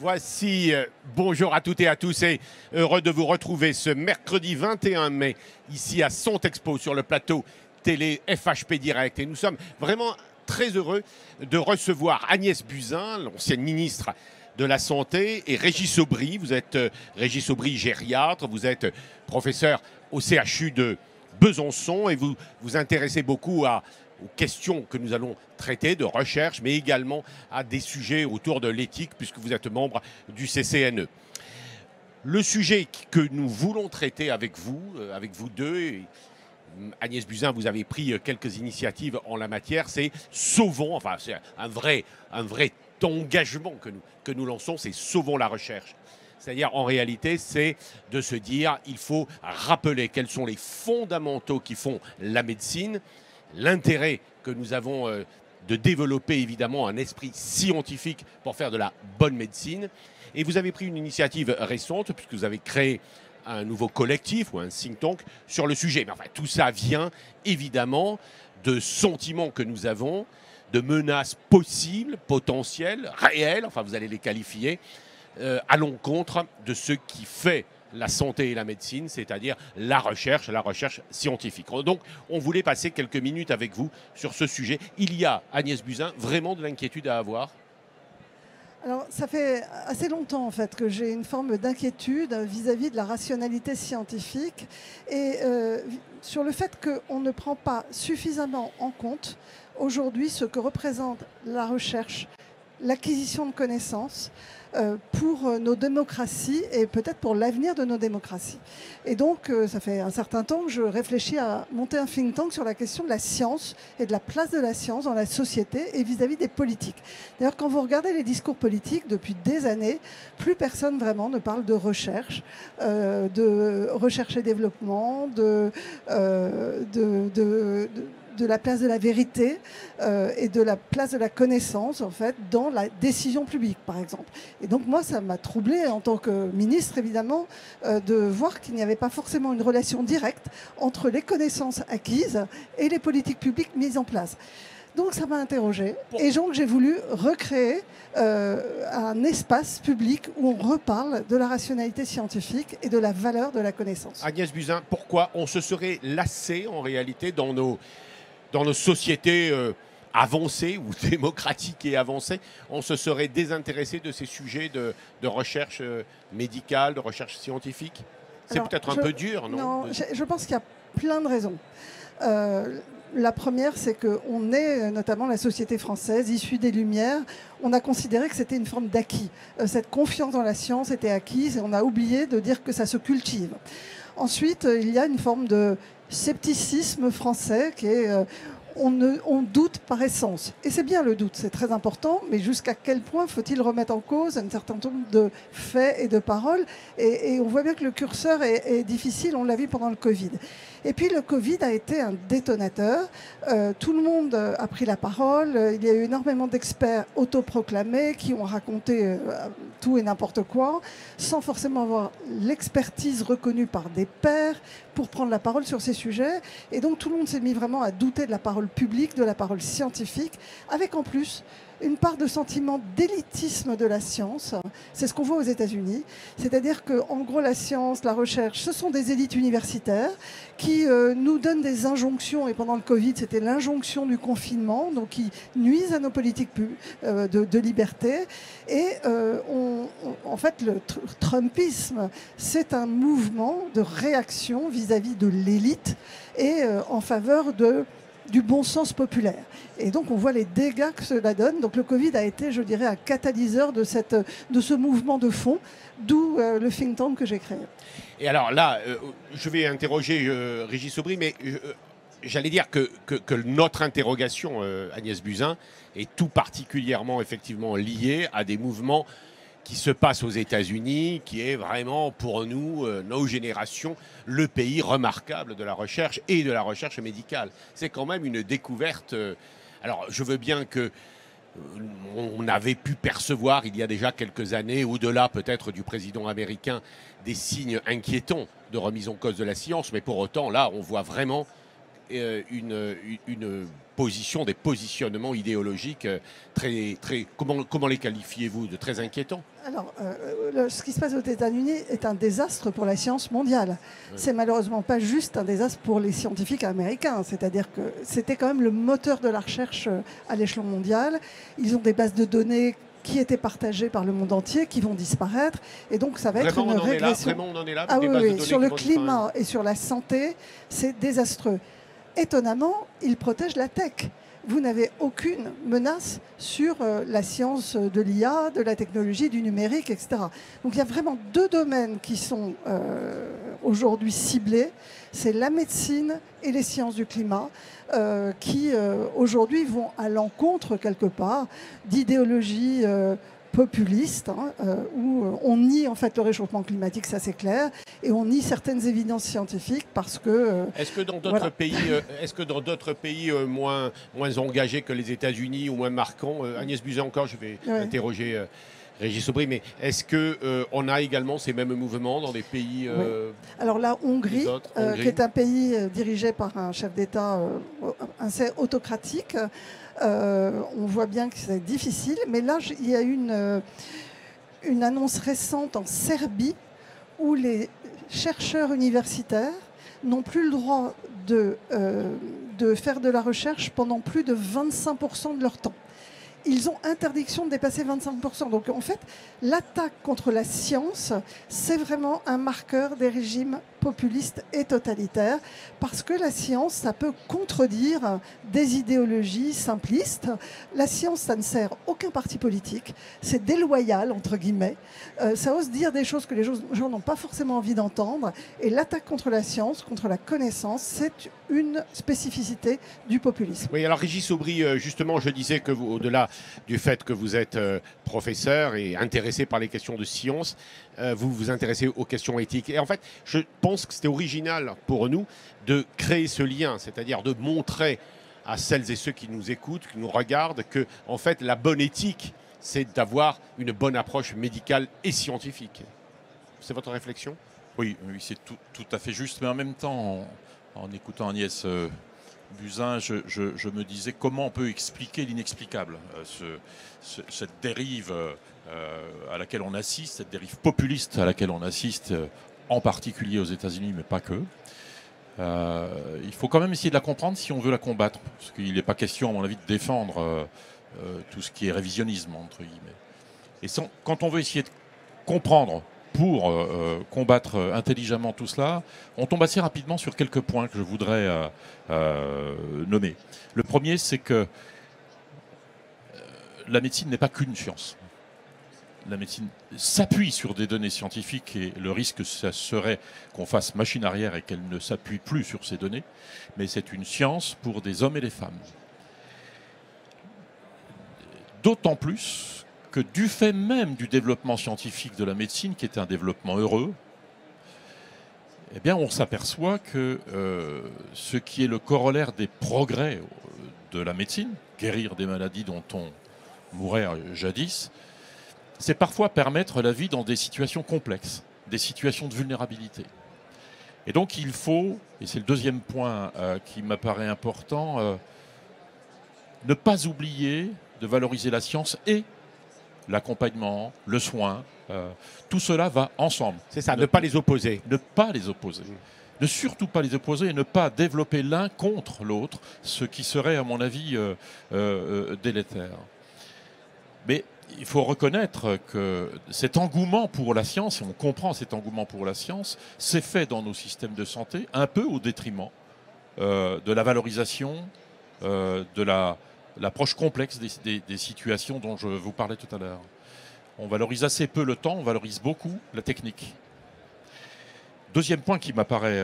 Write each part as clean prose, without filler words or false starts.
Voici, bonjour à toutes et à tous et heureux de vous retrouver ce mercredi 21 mai ici à Sontexpo sur le plateau télé FHP Direct. Et nous sommes vraiment très heureux de recevoir Agnès Buzyn, l'ancienne ministre de la Santé, et Régis Aubry. Vous êtes Régis Aubry, gériatre, vous êtes professeur au CHU de Besançon et vous vous intéressez beaucoup aux questions que nous allons traiter de recherche, mais également à des sujets autour de l'éthique, puisque vous êtes membre du CCNE. Le sujet que nous voulons traiter avec vous deux, Agnès Buzyn, vous avez pris quelques initiatives en la matière, c'est sauvons, enfin c'est un vrai engagement que nous lançons, c'est sauvons la recherche. C'est-à-dire, en réalité, c'est de se dire, il faut rappeler quels sont les fondamentaux qui font la médecine, l'intérêt que nous avons de développer évidemment un esprit scientifique pour faire de la bonne médecine. Et vous avez pris une initiative récente puisque vous avez créé un nouveau collectif ou un think tank sur le sujet. Mais enfin, tout ça vient évidemment de sentiments que nous avons, de menaces possibles, potentielles, réelles, enfin vous allez les qualifier, à l'encontre de ce qui fait la santé et la médecine, c'est-à-dire la recherche scientifique. Donc, on voulait passer quelques minutes avec vous sur ce sujet. Il y a, Agnès Buzyn, vraiment de l'inquiétude à avoir? Alors, ça fait assez longtemps en fait que j'ai une forme d'inquiétude vis-à-vis de la rationalité scientifique et sur le fait qu'on ne prend pas suffisamment en compte aujourd'hui ce que représente la recherche, l'acquisition de connaissances pour nos démocraties et peut-être pour l'avenir de nos démocraties. Et donc, ça fait un certain temps que je réfléchis à monter un think tank sur la question de la science et de la place de la science dans la société et vis-à-vis des politiques. D'ailleurs, quand vous regardez les discours politiques depuis des années, plus personne vraiment ne parle de recherche et développement, de la place de la vérité et de la place de la connaissance en fait dans la décision publique par exemple. Et donc moi ça m'a troublée en tant que ministre évidemment de voir qu'il n'y avait pas forcément une relation directe entre les connaissances acquises et les politiques publiques mises en place. Donc ça m'a interrogée et donc j'ai voulu recréer un espace public où on reparle de la rationalité scientifique et de la valeur de la connaissance. Agnès Buzyn, pourquoi on se serait lassé en réalité dans nos sociétés avancées ou démocratiques et avancées, on se serait désintéressé de ces sujets de recherche médicale, de recherche scientifique? C'est peut-être un peu dur, non? Non, je pense qu'il y a plein de raisons. La première, c'est qu'on est, notamment la société française, issue des Lumières, on a considéré que c'était une forme d'acquis. Cette confiance dans la science était acquise et on a oublié de dire que ça se cultive. Ensuite, il y a une forme de scepticisme français qui est on doute par essence. Et c'est bien le doute, c'est très important, mais jusqu'à quel point faut-il remettre en cause un certain nombre de faits et de paroles et on voit bien que le curseur est difficile, on l'a vu pendant le Covid. Et puis le Covid a été un détonateur. Tout le monde a pris la parole. Il y a eu énormément d'experts autoproclamés qui ont raconté tout et n'importe quoi, sans forcément avoir l'expertise reconnue par des pairs pour prendre la parole sur ces sujets. Et donc tout le monde s'est mis vraiment à douter de la parole publique, de la parole scientifique, avec en plus une part de sentiment d'élitisme de la science. C'est ce qu'on voit aux États-Unis. C'est-à-dire qu'en gros, la science, la recherche, ce sont des élites universitaires qui nous donnent des injonctions. Et pendant le Covid, c'était l'injonction du confinement, donc qui nuisent à nos politiques de liberté. Et en fait, le Trumpisme, c'est un mouvement de réaction vis-à-vis de l'élite et en faveur du bon sens populaire. Et donc on voit les dégâts que cela donne. Donc le Covid a été, je dirais, un catalyseur de ce mouvement de fond, d'où le think tank que j'ai créé. Et alors là, je vais interroger Régis Aubry, mais j'allais dire que notre interrogation, Agnès Buzyn, est tout particulièrement effectivement liée à des mouvements qui se passe aux États-Unis, qui est vraiment pour nous, nos générations, le pays remarquable de la recherche et de la recherche médicale. C'est quand même une découverte. Alors, je veux bien que on avait pu percevoir il y a déjà quelques années, au-delà peut-être du président américain, des signes inquiétants de remise en cause de la science, mais pour autant, là, on voit vraiment une position, des positionnements idéologiques comment les qualifiez-vous, de très inquiétants? Alors, ce qui se passe aux États-Unis est un désastre pour la science mondiale. C'est malheureusement pas juste un désastre pour les scientifiques américains. C'est-à-dire que c'était quand même le moteur de la recherche à l'échelon mondial. Ils ont des bases de données qui étaient partagées par le monde entier, qui vont disparaître. Et donc, ça va être une régression. Vraiment, on en est là. Ah oui, sur le climat et sur la santé, c'est désastreux. Étonnamment, ils protègent la tech. Vous n'avez aucune menace sur la science de l'IA, de la technologie, du numérique, etc. Donc il y a vraiment deux domaines qui sont aujourd'hui ciblés. C'est la médecine et les sciences du climat qui aujourd'hui vont à l'encontre quelque part d'idéologies populiste, où on nie en fait le réchauffement climatique, ça c'est clair, et on nie certaines évidences scientifiques parce que... Est-ce que dans d'autres pays, moins engagés que les États-Unis ou moins marquants, Agnès Buzyn encore, je vais interroger Régis Aubry, mais est-ce qu'on a également ces mêmes mouvements dans des pays... Alors la Hongrie, qui est un pays dirigé par un chef d'État assez autocratique, on voit bien que c'est difficile, mais là, il y a une annonce récente en Serbie où les chercheurs universitaires n'ont plus le droit de faire de la recherche pendant plus de 25% de leur temps. Ils ont interdiction de dépasser 25%. Donc en fait, l'attaque contre la science, c'est vraiment un marqueur des régimes populistes et totalitaires, parce que la science, ça peut contredire des idéologies simplistes. La science, ça ne sert aucun parti politique. C'est déloyal, entre guillemets. Ça ose dire des choses que les gens n'ont pas forcément envie d'entendre. Et l'attaque contre la science, contre la connaissance, c'est une spécificité du populisme. Oui, alors Régis Aubry, justement, je disais que vous, au-delà du fait que vous êtes professeur et intéressé par les questions de science, vous vous intéressez aux questions éthiques. Et en fait, je pense que c'était original pour nous de créer ce lien, c'est-à-dire de montrer à celles et ceux qui nous écoutent, qui nous regardent, que en fait, la bonne éthique, c'est d'avoir une bonne approche médicale et scientifique. C'est votre réflexion? Oui, c'est tout à fait juste. Mais en même temps, en écoutant Agnès Buzyn, je me disais comment on peut expliquer l'inexplicable, cette dérive à laquelle on assiste, cette dérive populiste à laquelle on assiste, en particulier aux États-Unis, mais pas que. Il faut quand même essayer de la comprendre si on veut la combattre, parce qu'il n'est pas question, à mon avis, de défendre tout ce qui est révisionnisme, entre guillemets. Et quand on veut essayer de comprendre pour combattre intelligemment tout cela, on tombe assez rapidement sur quelques points que je voudrais nommer. Le premier, c'est que la médecine n'est pas qu'une science. La médecine s'appuie sur des données scientifiques et le risque, ça serait qu'on fasse machine arrière et qu'elle ne s'appuie plus sur ces données. Mais c'est une science pour des hommes et des femmes. D'autant plus que du fait même du développement scientifique de la médecine, qui est un développement heureux, eh bien on s'aperçoit que ce qui est le corollaire des progrès de la médecine, guérir des maladies dont on mourait jadis, c'est parfois permettre la vie dans des situations complexes, des situations de vulnérabilité. Et donc il faut, et c'est le deuxième point qui m'apparaît important, ne pas oublier de valoriser la science et l'accompagnement, le soin, tout cela va ensemble. C'est ça, ne pas les opposer. Ne pas les opposer. Ne surtout pas les opposer et ne pas développer l'un contre l'autre, ce qui serait, à mon avis, délétère. Mais il faut reconnaître que cet engouement pour la science, et on comprend cet engouement pour la science, s'est fait dans nos systèmes de santé un peu au détriment de la valorisation, de l'approche complexe des situations dont je vous parlais tout à l'heure. On valorise assez peu le temps, on valorise beaucoup la technique. Deuxième point qui m'apparaît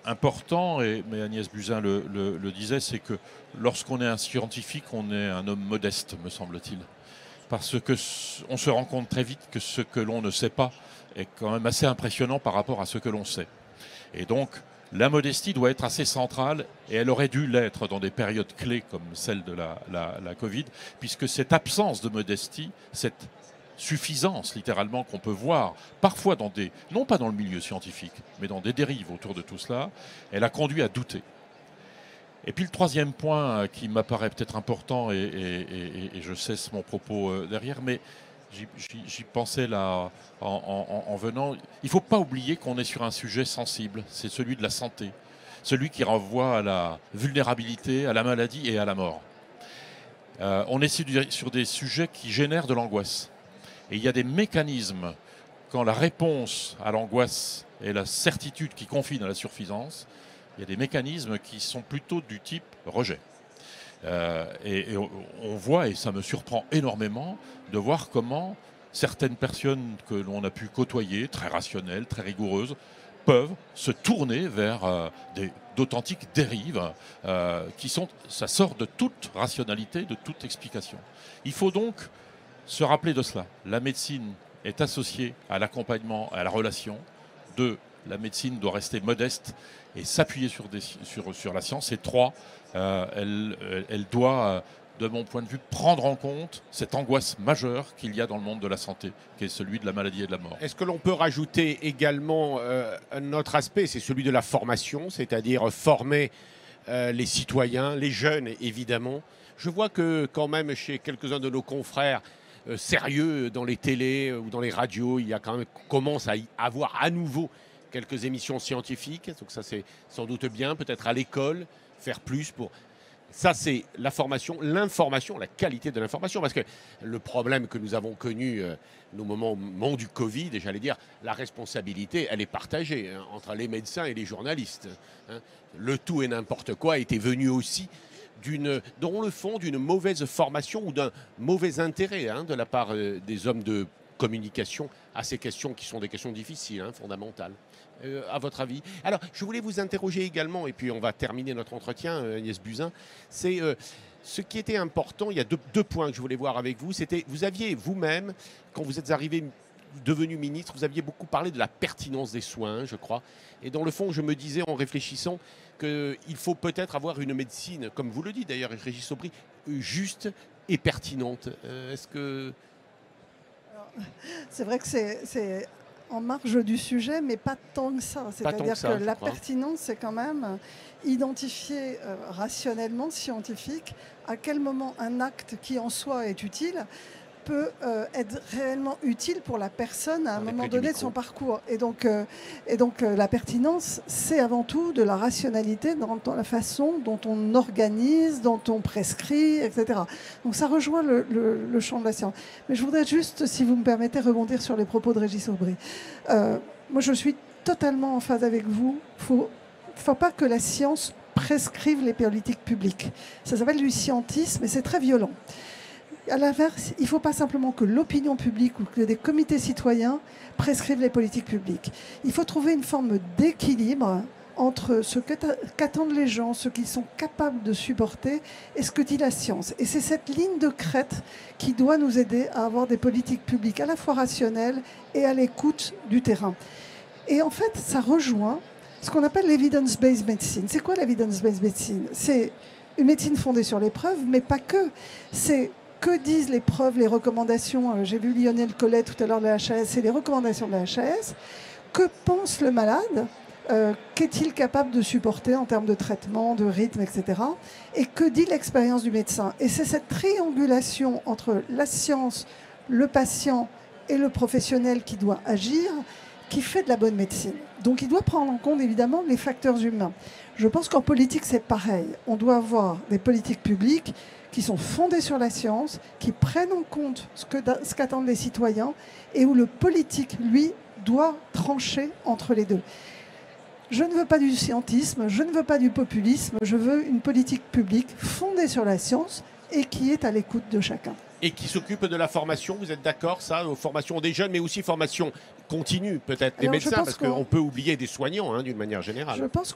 important, mais Agnès Buzyn le disait, c'est que lorsqu'on est un scientifique, on est un homme modeste, me semble-t-il. Parce qu'on se rend compte très vite que ce que l'on ne sait pas est quand même assez impressionnant par rapport à ce que l'on sait. Et donc, la modestie doit être assez centrale, et elle aurait dû l'être dans des périodes clés comme celle de la Covid, puisque cette absence de modestie, cette suffisance littéralement qu'on peut voir parfois dans non pas dans le milieu scientifique, mais dans des dérives autour de tout cela, elle a conduit à douter. Et puis le troisième point qui m'apparaît peut-être important, et je cesse mon propos derrière, mais j'y pensais là en venant, il ne faut pas oublier qu'on est sur un sujet sensible, c'est celui de la santé, celui qui renvoie à la vulnérabilité, à la maladie et à la mort. On est sur des sujets qui génèrent de l'angoisse. Et il y a des mécanismes, quand la réponse à l'angoisse et la certitude qui confine à la suffisance, il y a des mécanismes qui sont plutôt du type rejet. Et on voit, et ça me surprend énormément, de voir comment certaines personnes que l'on a pu côtoyer, très rationnelles, très rigoureuses, peuvent se tourner vers d'authentiques dérives ça sort de toute rationalité, de toute explication. Il faut donc se rappeler de cela. La médecine est associée à l'accompagnement, à la relation. La médecine doit rester modeste et s'appuyer sur la science. Et elle doit, de mon point de vue, prendre en compte cette angoisse majeure qu'il y a dans le monde de la santé, qui est celui de la maladie et de la mort. Est-ce que l'on peut rajouter également un autre aspect, c'est celui de la formation, c'est-à-dire former les citoyens, les jeunes évidemment. Je vois que quand même chez quelques-uns de nos confrères sérieux dans les télés ou dans les radios, il y a quand même, commence à y avoir à nouveau quelques émissions scientifiques, donc ça c'est sans doute bien, peut-être à l'école, faire plus pour... Ça, c'est la formation, l'information, la qualité de l'information. Parce que le problème que nous avons connu au moment du Covid, et j'allais dire, la responsabilité, elle est partagée entre les médecins et les journalistes. Le tout et n'importe quoi était venu aussi dans le fond d'une mauvaise formation ou d'un mauvais intérêt de la part des hommes de communication à ces questions qui sont des questions difficiles, fondamentales. À votre avis? Alors, je voulais vous interroger également, et puis on va terminer notre entretien, Agnès Buzyn. C'est ce qui était important, il y a deux points que je voulais voir avec vous. C'était, vous aviez vous-même, quand vous êtes arrivé, devenu ministre, vous aviez beaucoup parlé de la pertinence des soins, je crois. Et dans le fond, je me disais, en réfléchissant, qu'il faut peut-être avoir une médecine, comme vous le dites d'ailleurs, Régis Aubry, juste et pertinente. Est-ce que... C'est vrai que c'est en marge du sujet, mais pas tant que ça. C'est-à-dire que la pertinence, c'est quand même identifier rationnellement, scientifique, à quel moment un acte qui en soi est utile peut être réellement utile pour la personne à un moment donné de son parcours. Et donc la pertinence, c'est avant tout de la rationalité dans la façon dont on organise, dont on prescrit, etc. Donc ça rejoint le champ de la science. Mais je voudrais juste, si vous me permettez, rebondir sur les propos de Régis Aubry. Moi, je suis totalement en phase avec vous. Il ne faut pas que la science prescrive les politiques publiques. Ça s'appelle du scientisme et c'est très violent. À l'inverse, il ne faut pas simplement que l'opinion publique ou que des comités citoyens prescrivent les politiques publiques. Il faut trouver une forme d'équilibre entre ce qu'attendent les gens, ce qu'ils sont capables de supporter et ce que dit la science. Et c'est cette ligne de crête qui doit nous aider à avoir des politiques publiques à la fois rationnelles et à l'écoute du terrain. Et en fait, ça rejoint ce qu'on appelle l'evidence-based medicine. C'est quoi l'evidence-based medicine? C'est une médecine fondée sur les preuves, mais pas que. C'est que disent les preuves, les recommandations. J'ai vu Lionel Collet tout à l'heure de la HAS, c'est les recommandations de la HAS. Que pense le malade? Qu'est-il capable de supporter en termes de traitement, de rythme, etc. Et que dit l'expérience du médecin? Et c'est cette triangulation entre la science, le patient et le professionnel qui doit agir qui fait de la bonne médecine. Donc il doit prendre en compte évidemment les facteurs humains. Je pense qu'en politique c'est pareil. On doit avoir des politiques publiques qui sont fondées sur la science, qui prennent en compte ce qu'attendent les citoyens et où le politique, lui, doit trancher entre les deux. Je ne veux pas du scientisme, je ne veux pas du populisme, je veux une politique publique fondée sur la science et qui est à l'écoute de chacun. Et qui s'occupe de la formation, vous êtes d'accord, ça, formation des jeunes, mais aussi formation continue, peut-être, des médecins, parce qu'on peut oublier des soignants, d'une manière générale. Je pense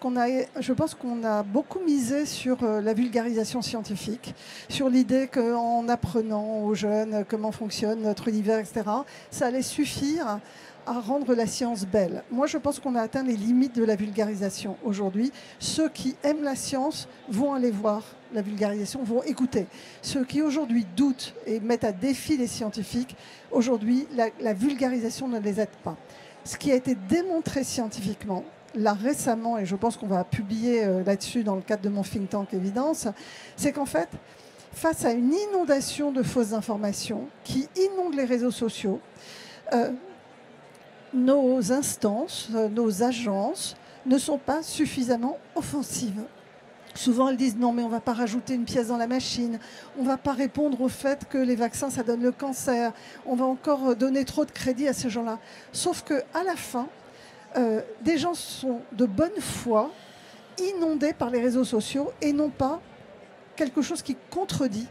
qu'on a beaucoup misé sur la vulgarisation scientifique, sur l'idée qu'en apprenant aux jeunes comment fonctionne notre univers, etc., ça allait suffire à rendre la science belle. Moi, je pense qu'on a atteint les limites de la vulgarisation aujourd'hui. Ceux qui aiment la science vont aller voir la vulgarisation, vont écouter. Ceux qui aujourd'hui doutent et mettent à défi les scientifiques, aujourd'hui, la vulgarisation ne les aide pas. Ce qui a été démontré scientifiquement, là récemment, et je pense qu'on va publier là-dessus dans le cadre de mon think tank Évidence, c'est qu'en fait, face à une inondation de fausses informations qui inondent les réseaux sociaux, nos instances, nos agences ne sont pas suffisamment offensives. Souvent, elles disent non, mais on ne va pas rajouter une pièce dans la machine, on ne va pas répondre au fait que les vaccins, ça donne le cancer, on va encore donner trop de crédit à ces gens-là. Sauf qu'à la fin, des gens sont de bonne foi, inondés par les réseaux sociaux et non pas quelque chose qui contredit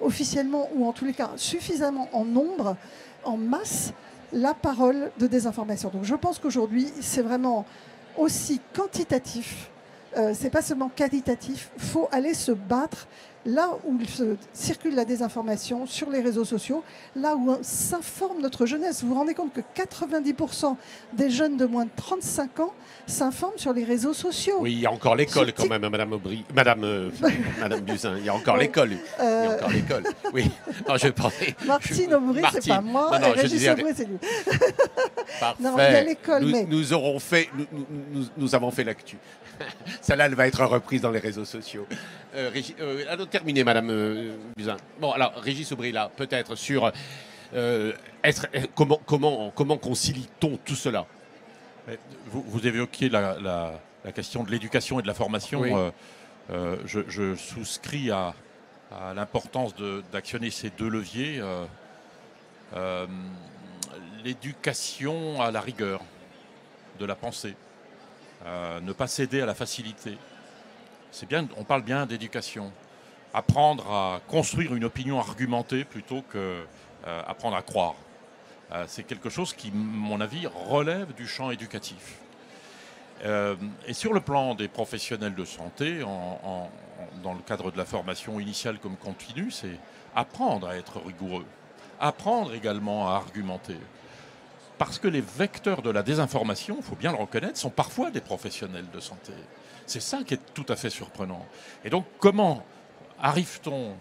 officiellement ou en tous les cas suffisamment en nombre, en masse, la parole de désinformation. Donc je pense qu'aujourd'hui, c'est vraiment aussi quantitatif. C'est pas seulement qualitatif, il faut aller se battre là où circule la désinformation sur les réseaux sociaux, là où s'informe notre jeunesse. Vous vous rendez compte que 90% des jeunes de moins de 35 ans s'informent sur les réseaux sociaux. Oui, il y a encore l'école quand même, Madame Aubry, Madame Buzyn, il y a encore l'école. Il y a encore l'école. Oui. Non, je parlais. Martine Aubry, c'est pas moi. Non, et Régis Aubry, c'est lui. Parfait. Non, il y a l'école, mais nous avons fait l'actu. Celle-là, elle va être reprise dans les réseaux sociaux. Alors, terminez, Madame Buzyn. Bon, alors, Régis Aubry, là, peut-être sur comment concilie-t-on tout cela? Vous évoquiez la question de l'éducation et de la formation. Oui. Je souscris à l'importance d'actionner ces deux leviers. L'éducation à la rigueur de la pensée. Ne pas céder à la facilité. C'est bien, on parle bien d'éducation. Apprendre à construire une opinion argumentée plutôt qu'apprendre à croire. C'est quelque chose qui, à mon avis, relève du champ éducatif. Et sur le plan des professionnels de santé, dans le cadre de la formation initiale comme continue, c'est apprendre à être rigoureux. Apprendre également à argumenter. Parce que les vecteurs de la désinformation, il faut bien le reconnaître, sont parfois des professionnels de santé. C'est ça qui est tout à fait surprenant. Et donc, comment arrive-t-on,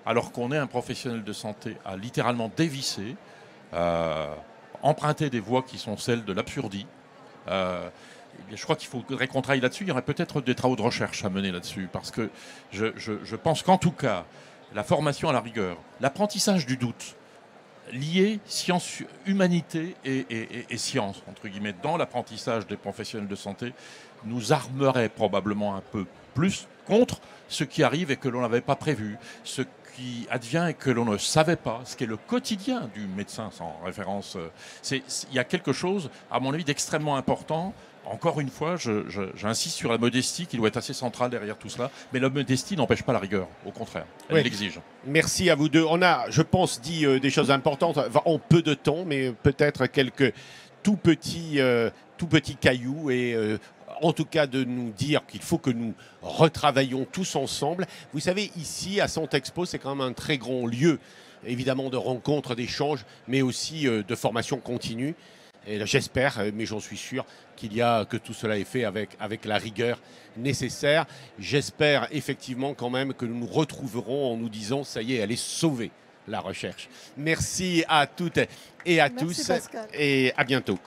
alors qu'on est un professionnel de santé, à littéralement dévisser, emprunter des voies qui sont celles de l'absurdie? Je crois qu'il faudrait qu'on travaille là-dessus. Il y aurait peut-être des travaux de recherche à mener là-dessus. Parce que je pense qu'en tout cas, la formation à la rigueur, l'apprentissage du doute, lié science, humanité et science, entre guillemets, dans l'apprentissage des professionnels de santé, nous armerait probablement un peu plus contre ce qui arrive et que l'on n'avait pas prévu, ce qui advient et que l'on ne savait pas, ce qui est le quotidien du médecin sans référence. Il y a quelque chose, à mon avis, d'extrêmement important. Encore une fois, j'insiste sur la modestie qui doit être assez centrale derrière tout cela. Mais la modestie n'empêche pas la rigueur, au contraire, elle l'exige. Merci à vous deux. On a, je pense, dit des choses importantes en peu de temps, mais peut-être quelques tout petits cailloux et en tout cas de nous dire qu'il faut que nous retravaillions tous ensemble. Vous savez, ici, à Centexpo, c'est quand même un très grand lieu, évidemment, de rencontres, d'échanges, mais aussi de formation continue. Et j'espère, mais j'en suis sûr, que tout cela est fait avec la rigueur nécessaire. J'espère effectivement quand même que nous nous retrouverons en nous disant, ça y est, elle est sauvée, la recherche. Merci à toutes et à tous, Pascal. et à bientôt.